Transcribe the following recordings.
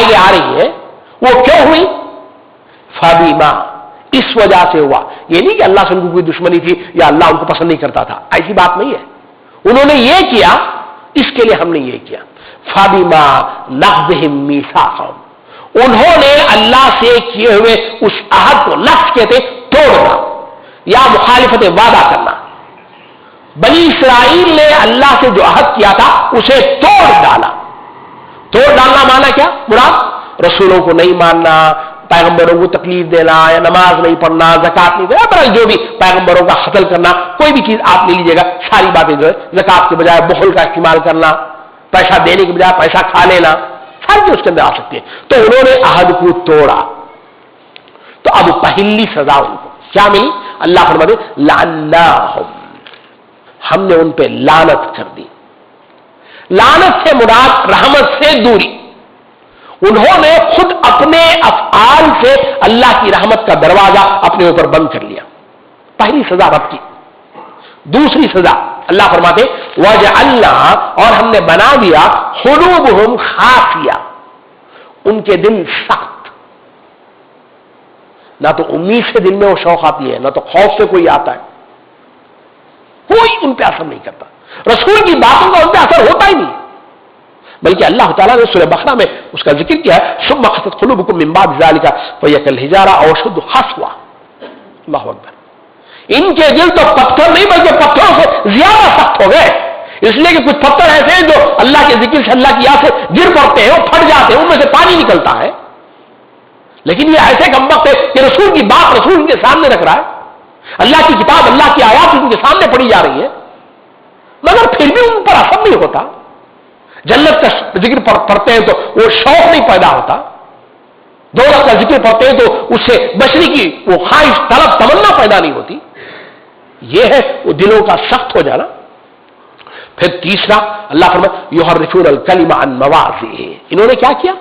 आगे आ रही है वो क्यों हुई? फबीमा, इस वजह से हुआ। ये नहीं कि अल्लाह से उनको कोई दुश्मनी थी या अल्लाह उनको पसंद नहीं करता था, ऐसी बात नहीं है। उन्होंने ये किया, इसके लिए हमने ये किया। फबीमा नक़ज़िहिम मीसाक़हुम, उन्होंने अल्लाह से किए हुए उस अहद को, लफ्ज़ कहते तोड़ना या मुखालिफत वादा करना। बनी इसराइल ने अल्लाह से जो अहद किया था उसे तोड़ डाला। तोड़ डालना माना क्या मुराद? रसूलों को नहीं मानना, पैगंबरों को तकलीफ देना, या नमाज नहीं पढ़ना, ज़कात नहीं देना, बहरहाल जो भी पैगंबरों का कत्ल करना, कोई भी चीज आप ले लीजिएगा, सारी बातें जो है, ज़कात के बजाय बुखल का इस्तेमाल करना, पैसा देने के बजाय पैसा खा लेना, सारी चीज उसके अंदर आ सकती है। तो उन्होंने अहद को तोड़ा, तो अब पहली सजा उनको क्या मिली? अल्लाह फरमाते लअन्नाहुम, हमने उन पे लानत कर दी। लानत से मुराद रहमत से दूरी। उन्होंने खुद अपने अफआल से अल्लाह की रहमत का दरवाजा अपने ऊपर बंद कर लिया। पहली सजा रब की। दूसरी सजा अल्लाह फरमाते वजअलना, और हमने बना दिया कुलूबहुम खाफिया, उनके दिल सख्त। ना तो उम्मीद से दिल में वो शौक आती है, ना तो खौफ से कोई आता है, कोई उन पर असर नहीं करता। रसूल की बातों का उन पर असर होता ही नहीं। बल्कि अल्लाह ताला ने सूरह बकरा में उसका जिक्र किया है, सुम्मा क़सत क़ुलूबुकुम मिन बाद ज़ालिका फ़हिय कल हिजारा अव अशद्दु क़स्वा। अल्लाहु अकबर। इनके दिल तो पत्थर नहीं बल्कि पत्थरों से ज्यादा सख्त हो गए, इसलिए कि कुछ पत्थर ऐसे हैं जो अल्लाह के जिक्र से, अल्लाह की याद से गिर पड़ते हैं, वो फट जाते हैं, उनमें से पानी निकलता है। लेकिन ये ऐसे कमबख्त है कि रसूल की बात रसूल उनके सामने रख रहा है, अल्लाह की किताब, अल्लाह की आयात उनके सामने पढ़ी जा रही है, मगर फिर भी उन पर असर नहीं होता। जन्नत का जिक्र पढ़ते हैं तो वो शौक नहीं पैदा होता, दौलत का जिक्र पढ़ते हैं तो उससे बचने की वो ख्वाहिश, तलब, तमन्ना पैदा नहीं होती। ये है वो दिलों का सख्त हो जाना। फिर तीसरा अल्लाह फरमाता युहर्रिफूनल कलिमा अन मवाज़िही, इन्होंने क्या किया?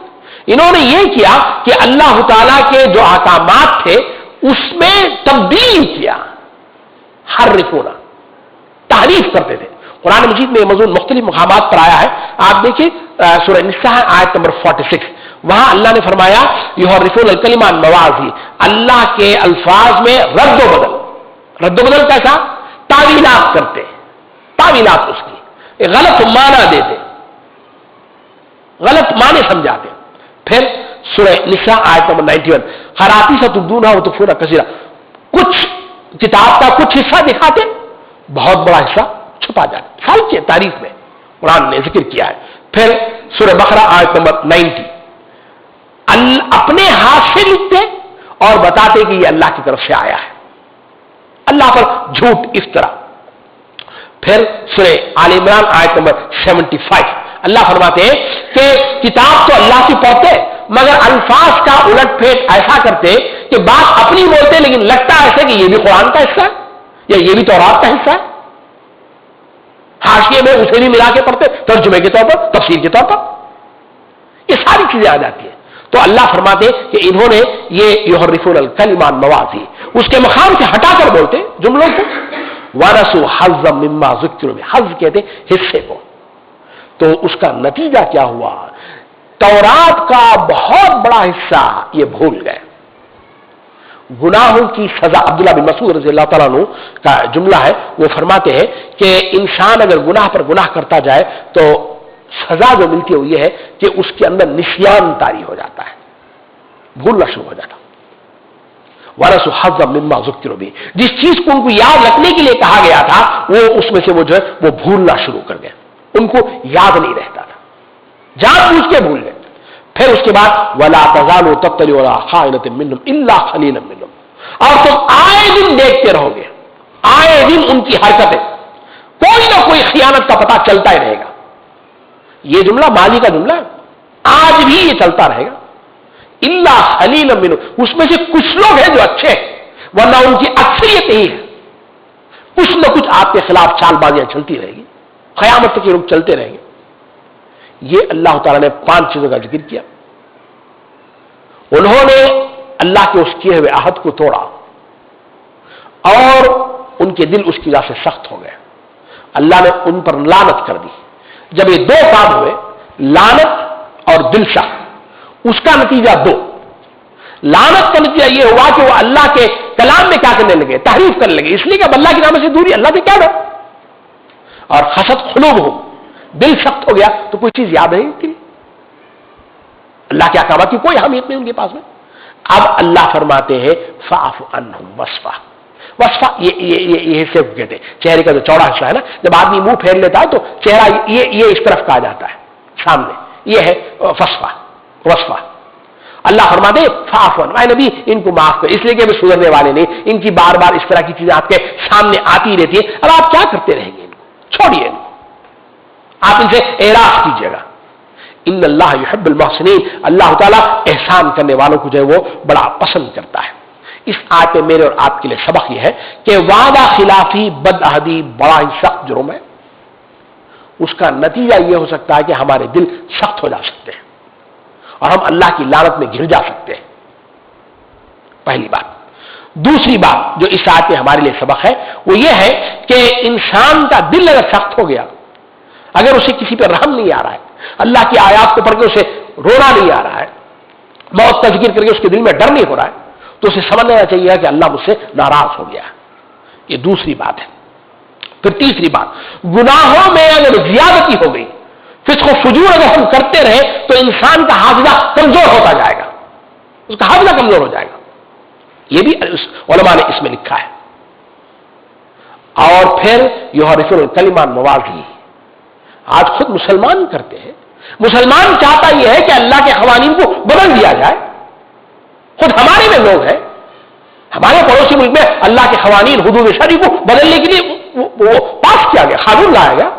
इन्होंने ये किया कि अल्लाह ताला के जो अहकामात थे उसमें तब्दील किया। हर्रिफूना, तारीफ करते थे। कुरान मजीद में मज़मून मुख्तलिफ मुकामात पर आया है। आप देखिए सूरह निसा है आयत नंबर 46, वहां अल्लाह ने फरमाया युहर्रिफूनल कलिमा अन मवाज़िही, अल्लाह के अल्फाज में रद्द बदल। रद्द बदल कैसा? तावीलात करते, तावीलात उसकी गलत माना देते, गलत माने समझाते। फिर सूरह निसा आयत नंबर 91, खराती से तुबदूना व तुखफूना कसीरा, कुछ किताब का कुछ हिस्सा दिखाते, बहुत बड़ा हिस्सा छुपा जाते। सारी तारीफ में कुरान ने जिक्र किया है। फिर सूरह बकरा आयत नंबर 90, अपने हाथ से लिखते और बताते कि यह अल्लाह की तरफ से आया है, अल्लाह पर झूठ इफ्तरा। फिर सूरह आल इमरान आयत नंबर 75, अल्लाह फरमाते हैं कि किताब तो अल्लाह की पढ़ते मगर अल्फाज का उलट फेट ऐसा करते कि बात अपनी बोलते लेकिन लगता ऐसे कि यह भी कुरान का हिस्सा है या यह भी तौरात का हिस्सा है। हाशिए में उसे भी मिला के पढ़ते, तर्जुमे के तौर पर, तफसीर के तौर पर, ये सारी चीजें आ जाती है। तो अल्लाह फरमाते कि इन्होंने ये युहर्रिफूनल कलिमा अन मवाज़िही, उसके मकाम से हटाकर बोलते जुमलों को। वरसू हज़्ज़म मिम्मा ज़ुक्किरू बिही, हज़्ज़ कहते हिस्से को। तो उसका नतीजा क्या हुआ? तौरात का बहुत बड़ा हिस्सा ये भूल गए। गुनाहों की सजा, अब्दुल्ला बिन मसूद रज़ी अल्लाह तआला अन्हु का जुमला है, वो फरमाते हैं कि इंसान अगर गुनाह पर गुनाह करता जाए तो सजा जो मिलती है वो ये है कि उसके अंदर निस्यान तारी हो जाता है, भूलना शुरू हो जाता। वरसु हज़्ज़म मिम्मा ज़ुक्किरू बिही, जिस चीज को उनको याद रखने के लिए कहा गया था वो उसमें से वो जो है वो भूलना शुरू कर गए, उनको याद नहीं रहता था, जानबूझ के भूल गए। फिर उसके बाद वला तज़ालु तत्तलिउ अला खाइनतिन मिनहुम इल्ला क़लीलन मिनहुम, और तुम आए दिन देखते रहोगे, आए दिन उनकी हरकतें, कोई ना कोई खियानत का पता चलता ही रहेगा। ये जुमला माजी का जुमला है, आज भी ये चलता रहेगा। इल्ला क़लीलन मिनहुम, उसमें से कुछ लोग हैं जो अच्छे हैं, वरना उनकी अक्सरियत ही है। कुछ न कुछ आपके खिलाफ चालबाजियां चलती रहेगी, क़यामत तक ये लोग चलते रहेंगे। ये अल्लाह ताला ने 5 चीजों का जिक्र किया। उन्होंने अल्लाह के उस किए हुए अहद को तोड़ा और उनके दिल उसकी वजह से सख्त हो गए। अल्लाह ने उन पर लानत कर दी। जब ये 2 काम हुए, लानत और दिल सख्त, اس کا نتیجہ دو. لعنت کا نتیجہ یہ ہوا کہ وہ اللہ کے کلام میں کیا کرنے لگے؟ تحریف کرنے لگے. اس لیے کہ اب اللہ کے نام سے دوری، اللہ سے کیا ڈر. اور خست قلوب ہو، دل سخت ہو گیا تو کوئی چیز یاد نہیں ہوتی. اللہ کے احکامات کی کوئی اہمیت نہیں ان کے پاس میں. اب اللہ فرماتے ہیں فاعف عنہم وصفح. وصفہ یہ حصے کو کہتے ہیں چہرے کا جو چوڑا حصہ ہے نا، جب آدمی منہ پھیر لیتا ہے تو چہرہ یہ اس طرف کہا جاتا ہے سامنے، یہ ہے فصفہ وصفہ. اللہ فرماتے فاعف عنہم، اے نبی ان کو معاف کر، اس لیے کہ وہ سدھرنے والے نہیں، ان کی بار بار اس طرح کی چیزیں آپ کے سامنے آتی رہتی ہیں. اب آپ کیا کرتے رہیں گے؟ ان کو چھوڑیے، ان کو آپ ان سے اعراض کیجیے گا. ان اللہ یحب المحسنین، اللہ تعالیٰ احسان کرنے والوں کو جو ہے وہ بڑا پسند کرتا ہے. اس آیت میں میرے اور آپ کے لیے سبق یہ ہے کہ وعدہ خلافی بدعہدی بڑا ہی سخت جرم ہے. اس کا نتیجہ یہ ہو سکتا ہے کہ ہمارے دل سخت ہو جا سکتے ہیں اور ہم اللہ کی لعنت میں گر جا سکتے ہیں. پہلی بات. دوسری بات جو اس آیت میں ہمارے لیے سبق ہے وہ یہ ہے کہ انسان کا دل اگر سخت ہو گیا، اگر اسے کسی پہ رحم نہیں آ رہا ہے، اللہ کی آیات کو پڑھ کے اسے رونا نہیں آ رہا ہے، موت کا ذکر کر کے اس کے دل میں ڈر نہیں ہو رہا ہے، تو اسے سمجھ لینا چاہیے کہ اللہ مجھ سے ناراض ہو گیا. یہ دوسری بات ہے. پھر تیسری بات، گناہوں میں اگر زیادتی ہو گئی، فسق و فجور اگر ہم کرتے رہے تو انسان کا حافظہ کمزور ہوتا جائے گا، اس کا حافظہ کمزور ہو جائے گا. یہ بھی علماء نے اس میں لکھا ہے. اور پھر یحرفون الکلم عن مواضعہ، آج خود مسلمان کرتے ہیں. مسلمان چاہتا یہ ہے کہ اللہ کے قوانین کو بدل دیا جائے. خود ہمارے میں لوگ ہیں، ہمارے پڑوسی ملک میں اللہ کے قوانین حدود شرعی کو بدلنے کے لیے وہ پاس کیا گیا، قانون لایا گیا.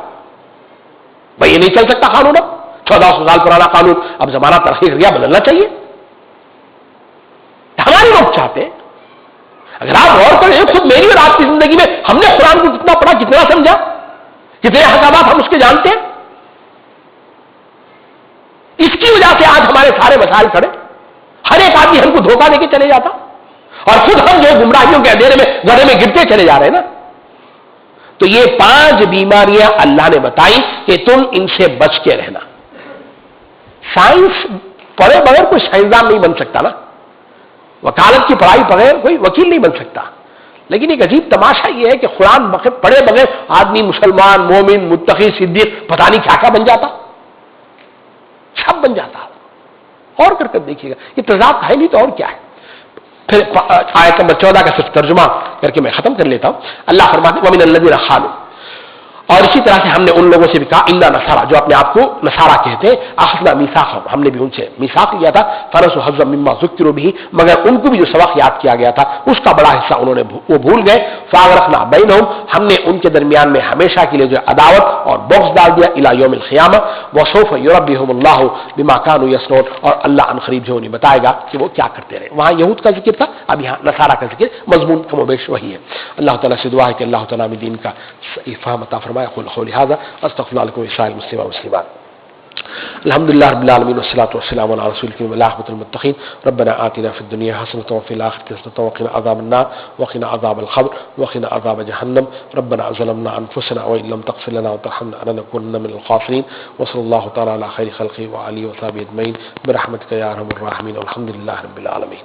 بھائی یہ نہیں چل سکتا قانون، اب 1400 سال پرانا قانون اب زمانہ ترقی کر گیا، بدلنا چاہیے. ہمارے لوگ چاہتے ہیں. اگر آپ غور کریں خود میری اور آپ کی زندگی میں ہم نے قرآن کو کتنا پڑھا، کتنا سمجھا، کتنے احکامات ہم اس کے جانتے ہیں. اس کی وجہ سے آج ہمارے سارے مسائل کھڑے. ہر ایک آدمی ہم کو دھوکہ دے کے چلے جاتا اور خود ہم جو گمراہیوں کے اندھیرے میں گڑھے میں گرتے چلے جا رہے ہیں نا. تو یہ 5 بیماریاں اللہ نے بتائی کہ تم ان سے بچ کے رہنا. سائنس پڑھے بغیر کوئی سائنسدان نہیں بن سکتا نا، وکالت کی پڑھائی بغیر کوئی وکیل نہیں بن سکتا. لیکن ایک عجیب تماشا یہ ہے کہ قرآن پڑھے بغیر آدمی مسلمان، مومن، متقی، صدیق، پتہ نہیں کیا بن جاتا، سب بن جاتا. اور کر دیکھیے گا یہ تضاد ہے نہیں تو اور کیا ہے. پھر آیت نمبر 14 کا صرف ترجمہ کر کے میں ختم کر لیتا ہوں. اللہ فرماتے ہیں وَمِنَ الَّذِينَ قَالُوا، اور اسی طرح سے ہم نے ان لوگوں سے بھی کہا اِنَّا نَصَارَىٰ، جو اپنے آپ کو نصارہ کہتے ہیں، أَخَذْنَا مِيثَاقَهُمْ، ہم نے بھی ان سے میثاق لیا تھا، فَنَسُوا حَظًّا مِمَّا ذُكِّرُوا بِهِ، مگر ان کو بھی جو سبق یاد کیا گیا تھا اس کا بڑا حصہ انہوں نے وہ بھول گئے. فَأَغْرَقْنَا بَيْنَهُمْ، ہم نے ان کے درمیان میں ہمیشہ کے لیے جو عداوت اور بغض ڈال دیا إِلَىٰ يَوْمِ الْقِيَامَةِ وَسَوْفَ يُنَبِّئُهُمُ اللَّهُ بِمَا كَانُوا يَصْنَعُونَ، اور اللہ ان قریب جو انہیں بتائے گا کہ وہ کیا کرتے رہے. وہاں یہود کا ذکر تھا، اب یہاں نصارہ کا ذکر، مضمون کم و بیش وہی ہے. اللہ تعالیٰ سے دعا ہے کہ اللہ تعالیٰ ہمیں دین کا فہم عطا فرمائے. قول هذا استغفر الله لكم ولسائر المسلمين والمسلمات. الحمد لله رب العالمين والصلاة والسلام على رسول الكريم والعاقبة للمتقين. ربنا آتنا في الدنيا حسنة وفي الآخرة حسنة وقنا عذاب النار وقنا عذاب القبر وقنا عذاب جهنم. ربنا ظلمنا أنفسنا وإن لم تغفر لنا وترحمنا لنكونن من الخاسرين. وصلى الله تعالى على خير خلقه وآله وصحبه أجمعين برحمتك يا أرحم الراحمين والحمد لله رب العالمين.